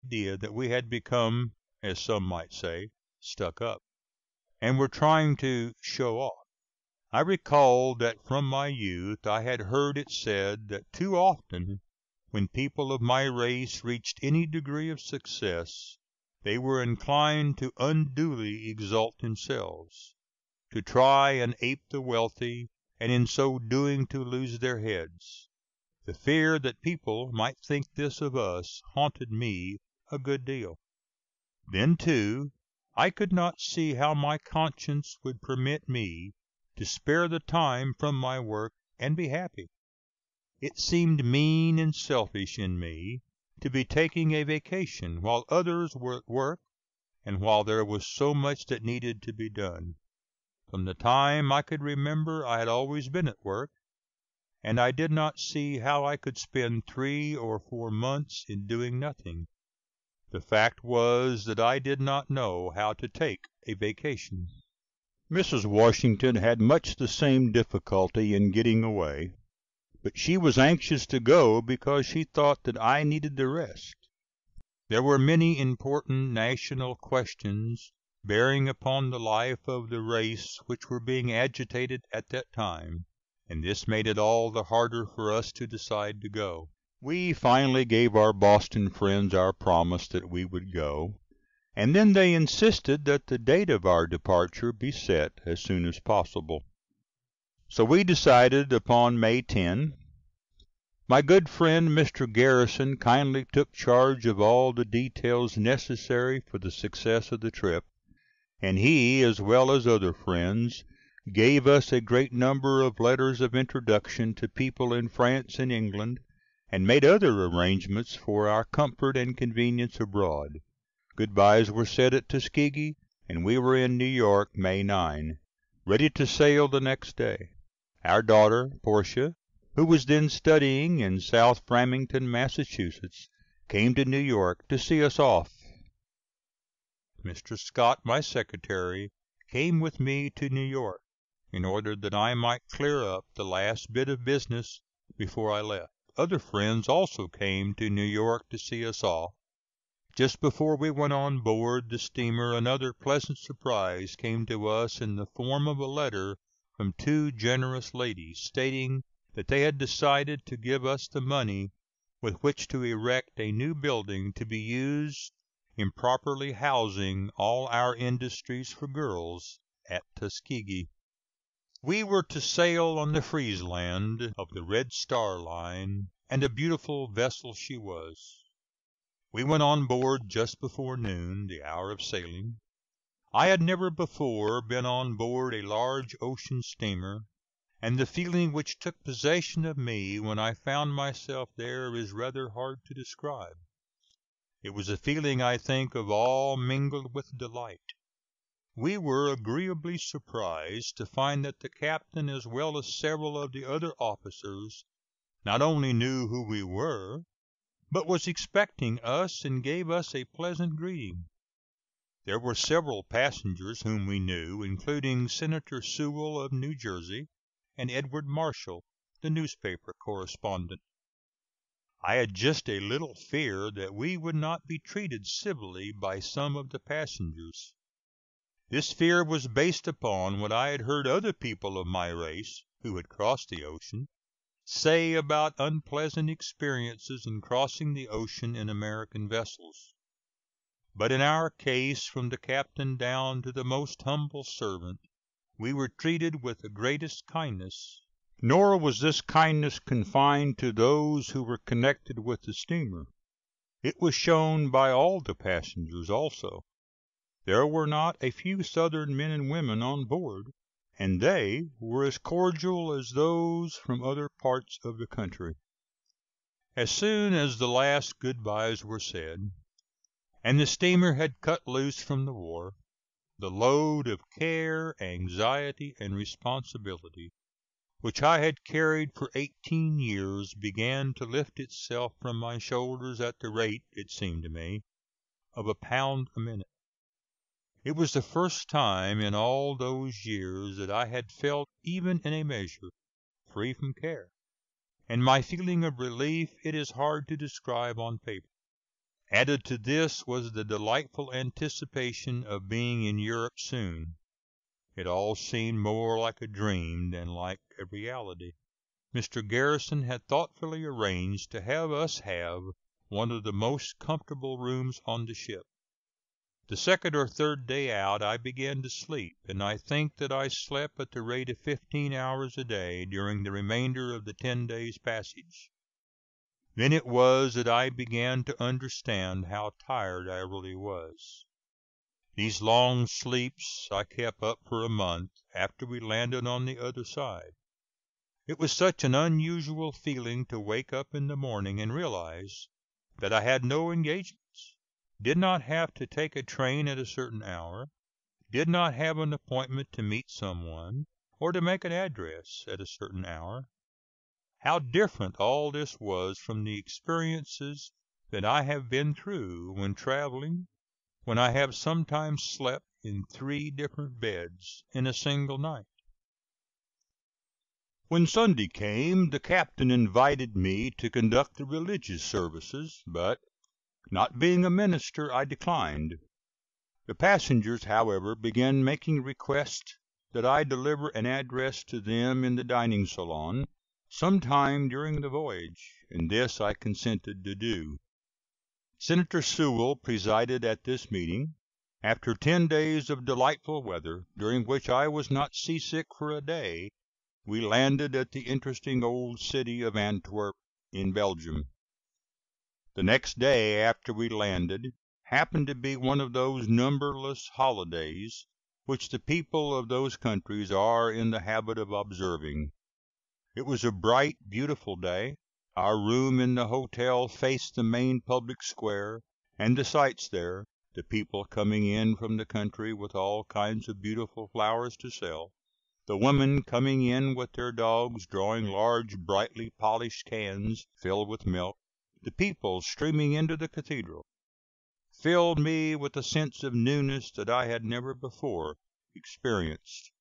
idea that we had become, as some might say, stuck up, and were trying to show off. I recalled that from my youth I had heard it said that too often when people of my race reached any degree of success they were inclined to unduly exalt themselves, to try and ape the wealthy, and in so doing to lose their heads. The fear that people might think this of us haunted me a good deal. Then, too, I could not see how my conscience would permit me to spare the time from my work and be happy. It seemed mean and selfish in me to be taking a vacation while others were at work and while there was so much that needed to be done. From the time I could remember I had always been at work, and I did not see how I could spend 3 or 4 months in doing nothing. The fact was that I did not know how to take a vacation. Mrs. Washington had much the same difficulty in getting away, but she was anxious to go because she thought that I needed the rest. There were many important national questions bearing upon the life of the race which were being agitated at that time, and this made it all the harder for us to decide to go. We finally gave our Boston friends our promise that we would go, and then they insisted that the date of our departure be set as soon as possible. So we decided upon May 10. My good friend Mr. Garrison kindly took charge of all the details necessary for the success of the trip, and he, as well as other friends, gave us a great number of letters of introduction to people in France and England, and made other arrangements for our comfort and convenience abroad. Good-byes were said at Tuskegee, and we were in New York May 9, ready to sail the next day. Our daughter, Portia, who was then studying in South Framingham, Massachusetts, came to New York to see us off. Mr. Scott, my secretary, came with me to New York, in order that I might clear up the last bit of business before I left. Other friends also came to New York to see us off. Just before we went on board the steamer another pleasant surprise came to us in the form of a letter from 2 generous ladies, stating that they had decided to give us the money with which to erect a new building to be used in properly housing all our industries for girls at Tuskegee. We were to sail on the Friesland of the Red Star Line, and a beautiful vessel she was. We went on board just before noon, the hour of sailing. I had never before been on board a large ocean steamer, and the feeling which took possession of me when I found myself there is rather hard to describe. It was a feeling, I think, of all mingled with delight. We were agreeably surprised to find that the captain, as well as several of the other officers, not only knew who we were, but was expecting us and gave us a pleasant greeting. There were several passengers whom we knew, including Senator Sewell of New Jersey, and Edward Marshall, the newspaper correspondent. I had just a little fear that we would not be treated civilly by some of the passengers. This fear was based upon what I had heard other people of my race, who had crossed the ocean, say about unpleasant experiences in crossing the ocean in American vessels. But in our case, from the captain down to the most humble servant, we were treated with the greatest kindness. Nor was this kindness confined to those who were connected with the steamer. It was shown by all the passengers also. There were not a few Southern men and women on board, and they were as cordial as those from other parts of the country. As soon as the last good-byes were said, and the steamer had cut loose from the wharf, the load of care, anxiety, and responsibility which I had carried for 18 years began to lift itself from my shoulders at the rate, it seemed to me, of a pound a minute. It was the first time in all those years that I had felt, even in a measure, free from care, and my feeling of relief it is hard to describe on paper. Added to this was the delightful anticipation of being in Europe soon. It all seemed more like a dream than like a reality. Mr. Garrison had thoughtfully arranged to have us have one of the most comfortable rooms on the ship. The second or third day out I began to sleep, and I think that I slept at the rate of 15 hours a day during the remainder of the 10 days' passage. Then it was that I began to understand how tired I really was. These long sleeps I kept up for a month after we landed on the other side. It was such an unusual feeling to wake up in the morning and realize that I had no engagements, did not have to take a train at a certain hour, did not have an appointment to meet someone, or to make an address at a certain hour. How different all this was from the experiences that I have been through when traveling, when I have sometimes slept in 3 different beds in a single night. When Sunday came, the captain invited me to conduct the religious services, but, not being a minister, I declined. The passengers, however, began making requests that I deliver an address to them in the dining salon some time during the voyage, and this I consented to do. Senator Sewell presided at this meeting. After 10 days of delightful weather, during which I was not seasick for a day, we landed at the interesting old city of Antwerp, in Belgium. The next day after we landed happened to be one of those numberless holidays which the people of those countries are in the habit of observing. It was a bright, beautiful day. Our room in the hotel faced the main public square, and the sights there, the people coming in from the country with all kinds of beautiful flowers to sell, the women coming in with their dogs drawing large brightly polished cans filled with milk, the people streaming into the cathedral, filled me with a sense of newness that I had never before experienced.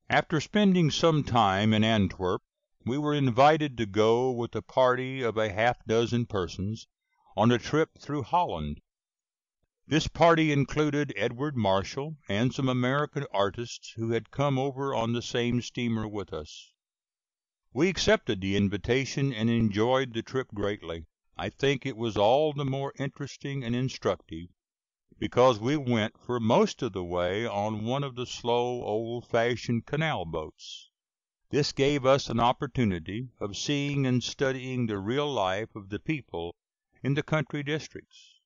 After spending some time in Antwerp, we were invited to go with a party of a half-dozen persons on a trip through Holland. This party included Edward Marshall and some American artists who had come over on the same steamer with us. We accepted the invitation and enjoyed the trip greatly. I think it was all the more interesting and instructive because we went for most of the way on one of the slow, old-fashioned canal boats. This gave us an opportunity of seeing and studying the real life of the people in the country districts.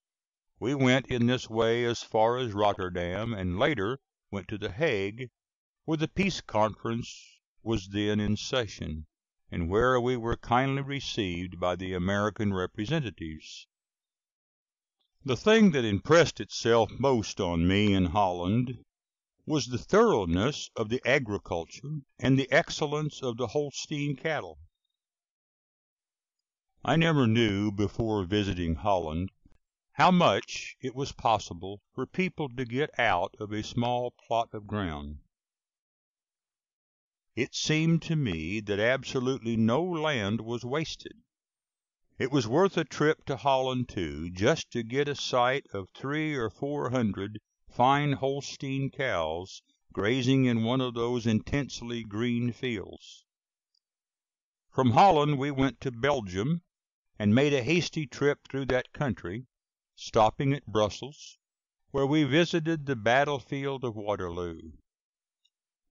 We went in this way as far as Rotterdam, and later went to The Hague, where the peace conference was then in session, and where we were kindly received by the American representatives. The thing that impressed itself most on me in Holland was the thoroughness of the agriculture and the excellence of the Holstein cattle. I never knew before visiting Holland how much it was possible for people to get out of a small plot of ground. It seemed to me that absolutely no land was wasted. It was worth a trip to Holland, too, just to get a sight of 300 or 400 fine Holstein cows grazing in one of those intensely green fields. From Holland we went to Belgium, and made a hasty trip through that country, stopping at Brussels, where we visited the battlefield of Waterloo.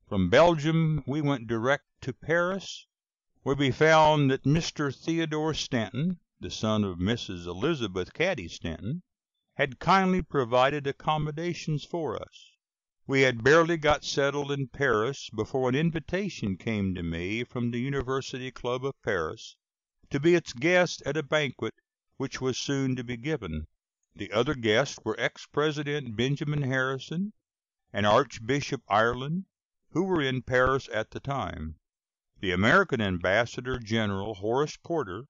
From Belgium we went direct to Paris, where we found that Mr. Theodore Stanton, the son of Mrs. Elizabeth Cady Stanton, had kindly provided accommodations for us. We had barely got settled in Paris before an invitation came to me from the University Club of Paris to be its guest at a banquet which was soon to be given. The other guests were ex-President Benjamin Harrison and Archbishop Ireland, who were in Paris at the time. The American Ambassador General Horace Porter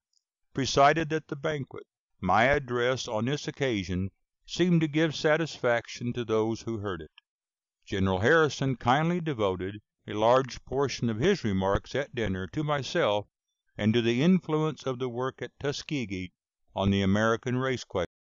presided at the banquet. My address on this occasion seemed to give satisfaction to those who heard it. General Harrison kindly devoted a large portion of his remarks at dinner to myself and to the influence of the work at Tuskegee on the American race question.